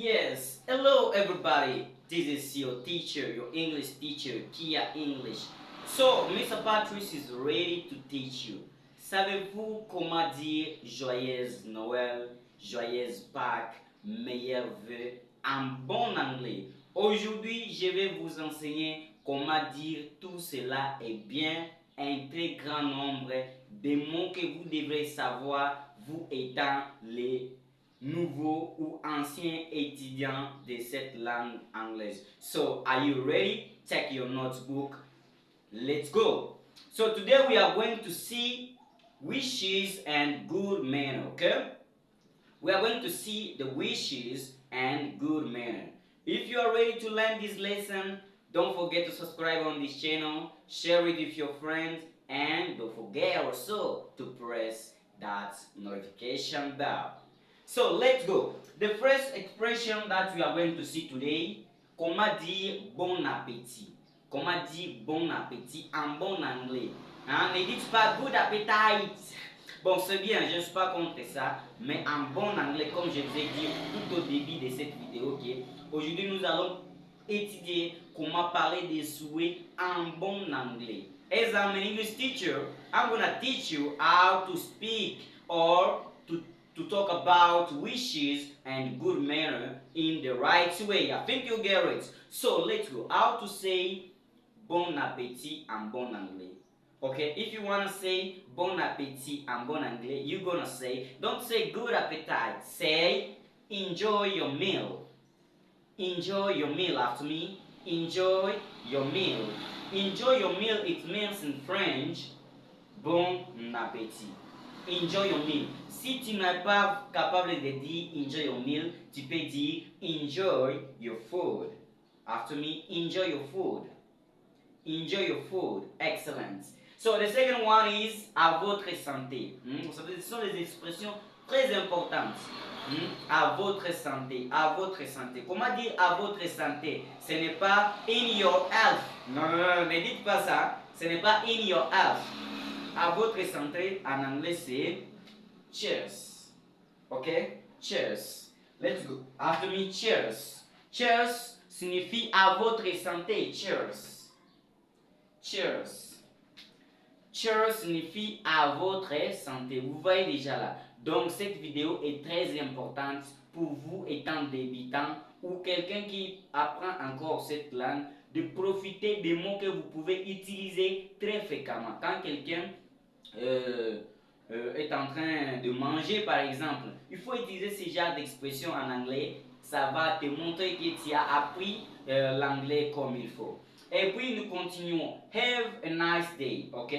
Yes, hello everybody. This is your teacher, your English teacher, Kia English. So, Mr. Patrice is ready to teach you. Savez-vous comment dire joyeuse Noël, joyeuse Pâques, meilleurs vœux en bon anglais? Aujourd'hui, je vais vous enseigner comment dire tout cela et bien un très grand nombre de mots que vous devrez savoir, vous étant les nouveaux ou anciens étudiants de cette langue anglaise. So, are you ready? Take your notebook. Let's go. So, today we are going to see wishes and good manner, okay? We are going to see the wishes and good manner. If you are ready to learn this lesson, don't forget to subscribe on this channel, share it with your friends, and don't forget also to press that notification bell. So let's go. The first expression that we are going to see today, comment dire bon appétit. Comment dire bon appétit en bon anglais. Hein? Ne dites pas good appetite. Bon, c'est bien, je ne suis pas contre ça, mais en bon anglais, comme je vous ai dit tout au début de cette vidéo, okay, aujourd'hui nous allons étudier comment parler des souhaits en bon anglais. As I'm an English teacher, I'm gonna teach you how to speak or to talk about wishes and good manner in the right way. I think you get it. So let's go. How to say bon appétit en bon anglais. Okay, if you want to say bon appétit en bon anglais, you're gonna say, don't say good appetite, say enjoy your meal. Enjoy your meal after me. Enjoy your meal. Enjoy your meal, it means in French, bon appétit. Enjoy your meal. Si tu n'es pas capable de dire enjoy your meal, tu peux dire enjoy your food. After me, enjoy your food. Enjoy your food. Excellent. So the second one is à votre santé. Ce sont des expressions très importantes. À votre santé, à votre santé. Comment dire à votre santé? Ce n'est pas in your health. Non, non, non, ne dites pas ça. Ce n'est pas in your health. À votre santé, en anglais, c'est cheers. Ok? Cheers. Let's go. After me, cheers. Cheers signifie à votre santé. Cheers. Cheers. Cheers signifie à votre santé. Vous voyez déjà là. Donc cette vidéo est très importante pour vous étant débutant ou quelqu'un qui apprend encore cette langue, de profiter des mots que vous pouvez utiliser très fréquemment. Quand quelqu'un est en train de manger par exemple, il faut utiliser ce genre d'expression en anglais. Ça va te montrer que tu as appris l'anglais comme il faut. Et puis nous continuons. Have a nice day, ok?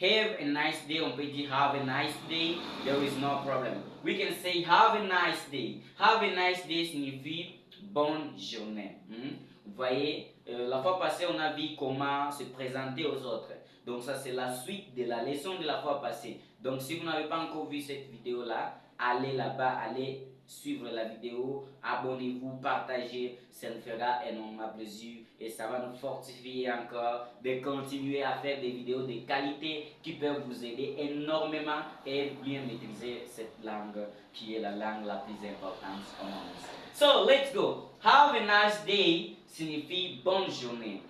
Have a nice day, on peut dire have a nice day, there is no problem. We can say have a nice day. Have a nice day signifie bonne journée. Vous voyez, la fois passée, on a vu comment se présenter aux autres. Donc ça, c'est la suite de la leçon de la fois passée. Donc si vous n'avez pas encore vu cette vidéo-là, allez là-bas, allez suivre la vidéo, abonnez-vous, partagez, ça nous fera énormément plaisir et ça va nous fortifier encore de continuer à faire des vidéos de qualité qui peuvent vous aider énormément et bien maîtriser cette langue qui est la langue la plus importante au monde. So, let's go. Have a nice day signifie bonne journée.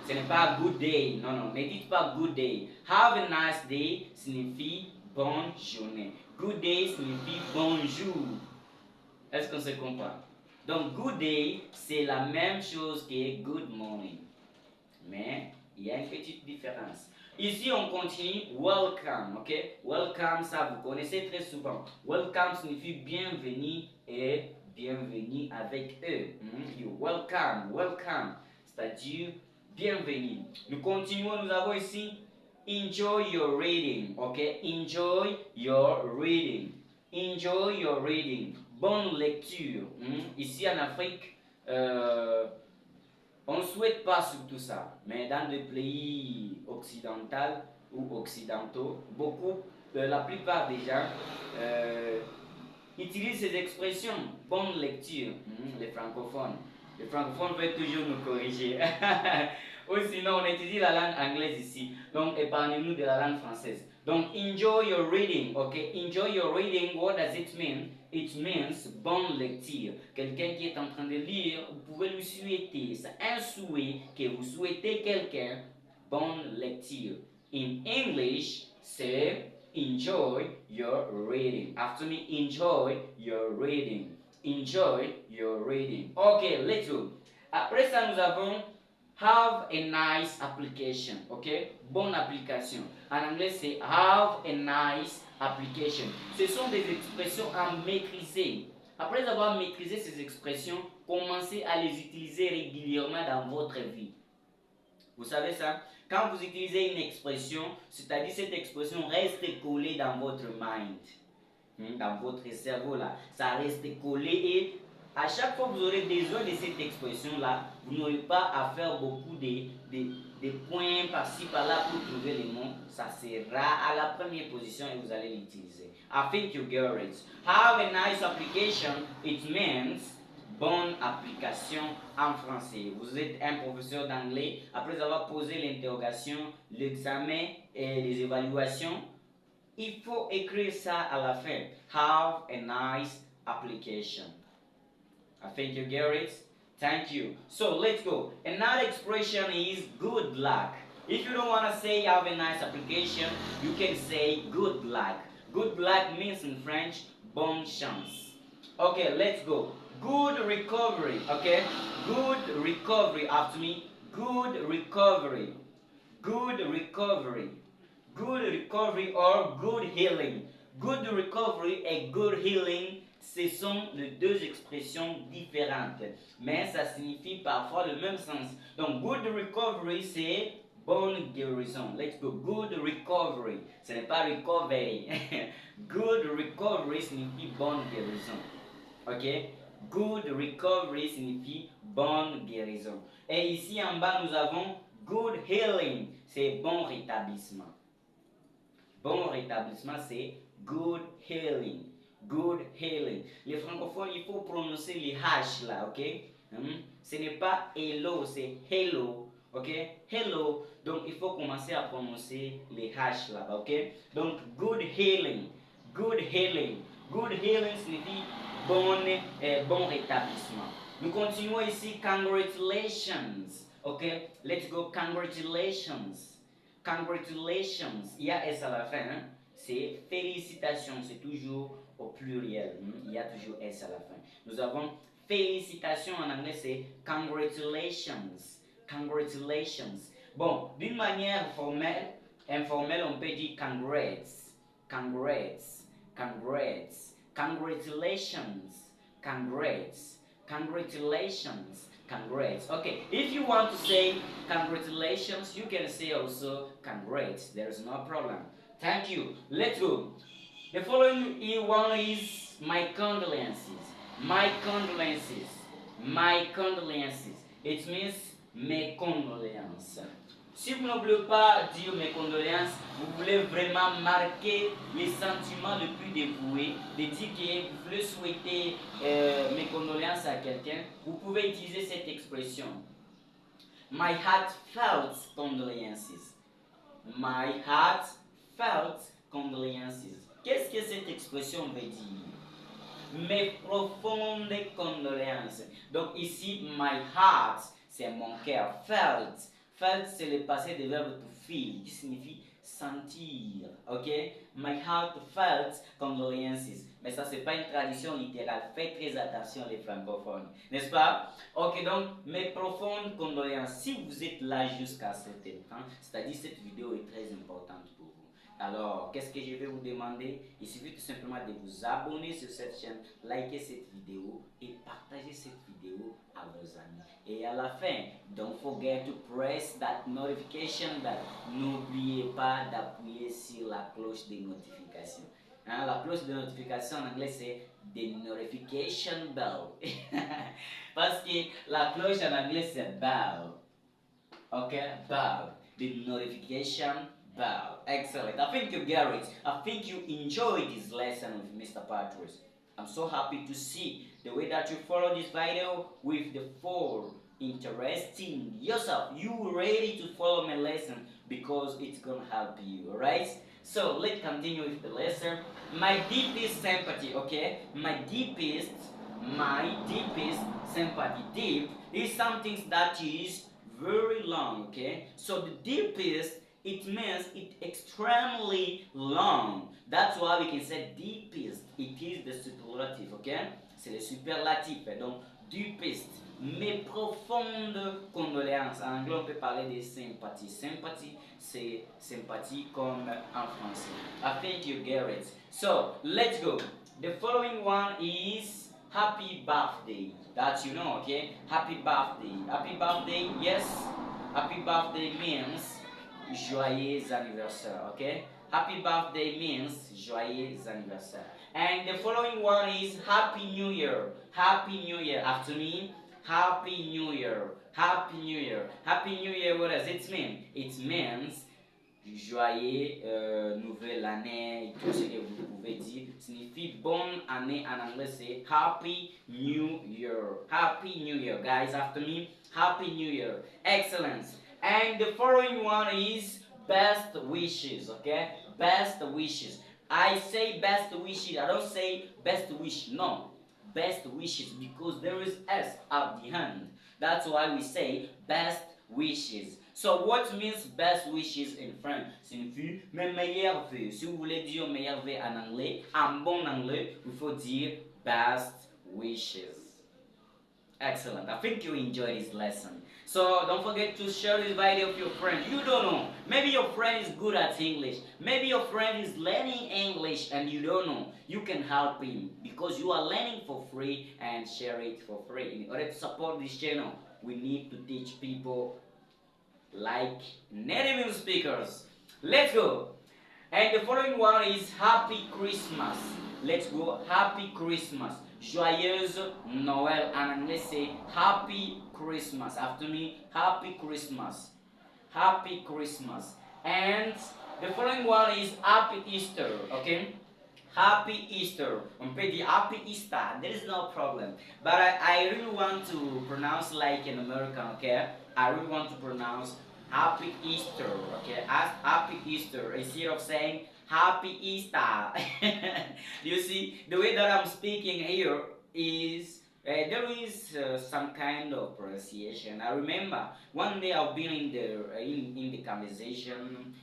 Ce n'est pas good day, non, non, ne dites pas good day. Have a nice day signifie bonne journée. Good day signifie bonjour. Est-ce qu'on se comprend? Donc, good day, c'est la même chose que good morning. Mais, il y a une petite différence. Ici, on continue welcome, ok? Welcome, ça vous connaissez très souvent. Welcome signifie bienvenue et bienvenue avec eux. You welcome, welcome, c'est-à-dire bienvenue. Nous continuons, nous avons ici enjoy your reading, ok? Enjoy your reading. Enjoy your reading. Bonne lecture. Ici en Afrique, on ne souhaite pas surtout ça, mais dans les pays occidentaux ou occidentaux, la plupart des gens utilisent ces expressions. Bonne lecture, les francophones. Les francophones veulent toujours nous corriger. Ou sinon, on étudie la langue anglaise ici. Donc, épargnez-nous de la langue française. Donc, enjoy your reading, ok? Enjoy your reading, what does it mean? It means bonne lecture. Quelqu'un qui est en train de lire, vous pouvez lui souhaiter, c'est un souhait que vous souhaitez quelqu'un, bonne lecture. In English, c'est enjoy your reading. After me, enjoy your reading. Enjoy your reading. Ok, let's go. Après ça, nous avons have a nice application. Ok, bonne application. En anglais, c'est have a nice application. Ce sont des expressions à maîtriser. Après avoir maîtrisé ces expressions, commencez à les utiliser régulièrement dans votre vie. Vous savez ça? Quand vous utilisez une expression, c'est-à-dire cette expression reste collée dans votre mind, dans votre cerveau là, ça reste collé et à chaque fois que vous aurez besoin de cette expression là, vous n'aurez pas à faire beaucoup de points par-ci par-là pour trouver les mots, ça sera à la première position et vous allez l'utiliser. I think you get it. Have a nice application, it means bonne application en français. Vous êtes un professeur d'anglais, après avoir posé l'interrogation, l'examen et les évaluations, il faut écrire ça à la fin. Have a nice application. I think you get it. Thank you. So let's go. Another expression is good luck. If you don't want to say have a nice application, you can say good luck. Good luck means in French, bonne chance. Okay, let's go. Good recovery. Okay, good recovery. After me, good recovery. Good recovery. Good recovery or good healing. Good recovery et good healing, ce sont les deux expressions différentes, mais ça signifie parfois le même sens. Donc, good recovery, c'est bonne guérison. Let's go. Good recovery. Ce n'est pas recovery. Good recovery signifie bonne guérison. Ok? Good recovery signifie bonne guérison. Et ici en bas, nous avons good healing. C'est bon rétablissement. Bon rétablissement, c'est good healing. Good healing. Les francophones, il faut prononcer les H là, ok? Ce n'est pas hello, c'est hello. Ok? Hello. Donc, il faut commencer à prononcer les H là, ok? Donc, good healing. Good healing. Good healing signifie bon rétablissement. Nous continuons ici. Congratulations. Ok? Let's go. Congratulations. Congratulations, il y a S à la fin, hein? C'est félicitations, c'est toujours au pluriel, il y a toujours S à la fin. Nous avons félicitations en anglais, c'est congratulations, congratulations. Bon, d'une manière informelle, on peut dire congrats, congrats, congrats, congratulations, congrats, congratulations. Congrats. Okay, if you want to say congratulations, you can say also congrats. There's no problem. Thank you. Let's go. The following one is my condolences. My condolences. My condolences. It means mes condoléances. Si vous ne voulez pas dire mes condoléances, vous voulez vraiment marquer les sentiments les plus dévoués, de dire que vous voulez souhaiter mes condoléances à quelqu'un, vous pouvez utiliser cette expression. My heartfelt condolences. My heartfelt condolences. Qu'est-ce que cette expression veut dire? Mes profondes condoléances. Donc ici, my heart, c'est mon cœur. Felt. Felt, c'est le passé du verbe to feel, qui signifie sentir. Ok? My heart felt condolences. Mais ça, c'est pas une traduction littérale. Faites très attention, les francophones. N'est-ce pas? Ok, donc, mes profondes condoléances. Si vous êtes là jusqu'à cet temps, c'est-à-dire cette vidéo est très importante pour vous. Alors, qu'est-ce que je vais vous demander? Il suffit tout simplement de vous abonner sur cette chaîne, liker cette vidéo et partager cette vidéo à vos amis. Et à la fin, don't forget to press that notification bell. N'oubliez pas d'appuyer sur la cloche de notification. La cloche de notification en anglais c'est the notification bell. Parce que la cloche en anglais c'est bell. Ok, bell. The notification bell. Excellent. I think you get it. I think you enjoyed this lesson with Mr. Patrice. I'm so happy to see the way that you follow this video with the 4 interesting yourself. You ready to follow my lesson because it's gonna help you, alright? So let's continue with the lesson. My deepest sympathy, okay? My deepest sympathy. Deep is something that is very long, okay? So the deepest, it means it's extremely long. That's why we can say deepest. It is the superlative, okay? C'est le superlatif. Donc, deepest. Mes profondes condoléances. En anglais, on peut parler de sympathie. Sympathie, c'est sympathie comme en français. I think you get it. So, let's go. The following one is happy birthday. That you know, okay? Happy birthday. Happy birthday, yes. Happy birthday means joyeux anniversaire, okay? Happy birthday means joyeux anniversaire. And the following one is Happy New Year. Happy New Year. After me, Happy New Year. Happy New Year. Happy New Year, what does it mean? It means joyeux nouvelle année, tout ce que vous pouvez dire signifie bonne année en anglais, c'est Happy New Year. Happy New Year, guys. After me, Happy New Year. Excellent. And the following one is best wishes, okay? Best wishes. I say best wishes, I don't say best wish, no. Best wishes because there is S at the end. That's why we say best wishes. So what means best wishes in French? Signifie mes meilleurs vœux. Si vous voulez dire meilleurs vœux en anglais, en bon anglais, il faut dire best wishes. Excellent. I think you enjoyed this lesson. So don't forget to share this video with your friend. You don't know. Maybe your friend is good at English. Maybe your friend is learning English and you don't know. You can help him because you are learning for free and share it for free. In order to support this channel, we need to teach people like native English speakers. Let's go. And the following one is Happy Christmas. Let's go. Happy Christmas. Joyeuse Noël. And let's say Happy Christmas. After me, Happy Christmas. Happy Christmas. And the following one is Happy Easter. Okay? Happy Easter. On peut dire Happy Easter. There is no problem. But I really want to pronounce like an American, okay? I really want to pronounce Happy Easter, okay? Happy Easter instead of saying Happy Easter. You see, the way that I'm speaking here is there is some kind of pronunciation. I remember one day I've been in the conversation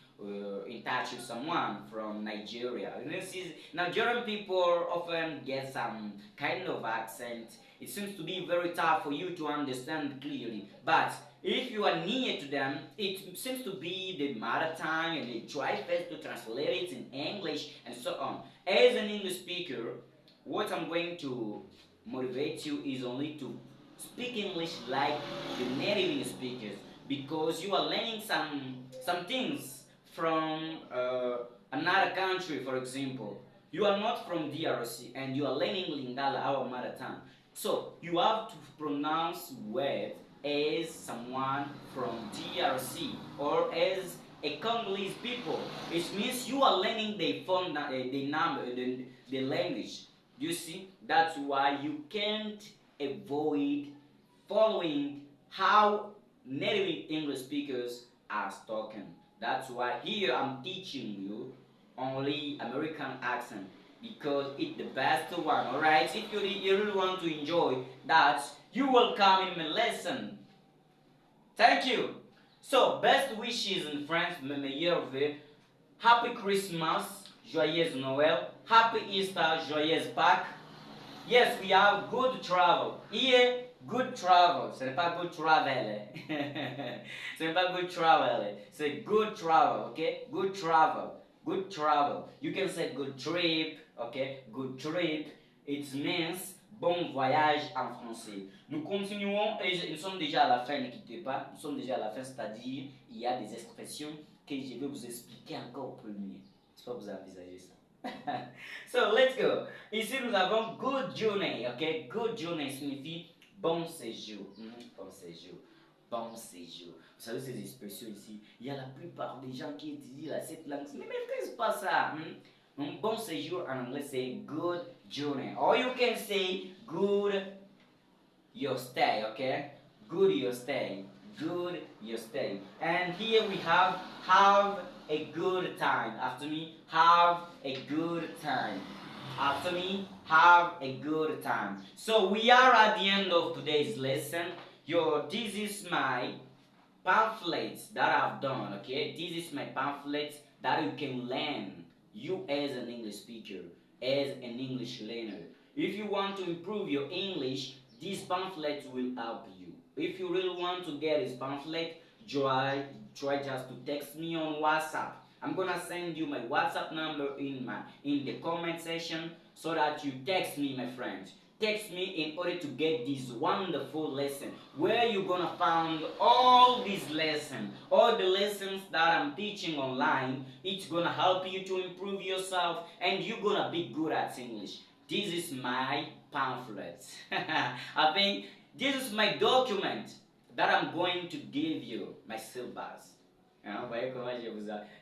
in touch with someone from Nigeria. And this is Nigerian people often get some kind of accent. It seems to be very tough for you to understand clearly, but if you are near to them, it seems to be the mother tongue and they try first to translate it in English and so on. As an English speaker, what I'm going to motivate you is only to speak English like the native English speakers because you are learning some things from another country, for example. You are not from DRC and you are learning Lingala, our mother tongue. So you have to pronounce words as someone from DRC or as a Congolese people. It means you are learning the language. You see, that's why you can't avoid following how native English speakers are talking. That's why here I'm teaching you only American accent because it's the best one, alright? If you really want to enjoy that, you will come in my lesson. Thank you. So, best wishes in French, mes meilleurs vœux. Happy Christmas, joyeux Noël. Happy Easter, joyeuse Pâques. Yes, we have good travel. Here, good travel. Ce n'est pas good travel. Ce n'est pas good travel. C'est good travel, okay? Good travel. Good travel. You can say good trip, okay? Good trip. It means bon voyage en français. Nous continuons et nous sommes déjà à la fin, ne quittez pas. Nous sommes déjà à la fin, c'est-à-dire il y a des expressions que je vais vous expliquer encore au premier. Je vais vous envisager ça. So let's go. Ici nous avons good journey, ok? Good journey signifie bon séjour. Bon séjour. Bon séjour. Vous savez ces expressions ici, il y a la plupart des gens qui étudient cette langue, mais maîtrisent pas ça. Un bon séjour en anglais c'est good journey. Or you can say good your stay, okay? good your stay. Good your stay. And here we have a good time. After me, have a good time. After me, have a good time. So we are at the end of today's lesson. This is my pamphlets that I've done, okay? This is my pamphlets that you can learn, you as an English speaker, as an English learner. If you want to improve your English, these pamphlets will help you. If you really want to get this pamphlet, try just to text me on WhatsApp. I'm gonna send you my WhatsApp number in the comment section so that you text me, my friends. Text me in order to get this wonderful lesson where you're gonna find all these lessons, all the lessons that I'm teaching online. It's gonna help you to improve yourself and you're gonna be good at English. This is my pamphlet. I think this is my document that I'm going to give you, my syllabus. Hein, vous voyez comment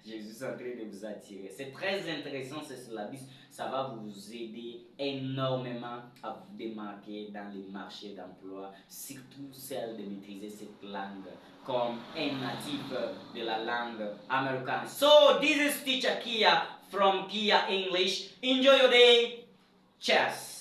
je suis en train de vous attirer. C'est très intéressant ce syllabus. Ça va vous aider énormément à vous démarquer dans les marchés d'emploi, surtout celle de maîtriser cette langue comme un natif de la langue américaine. So, this is teacher Kia from Kia English. Enjoy your day. Cheers.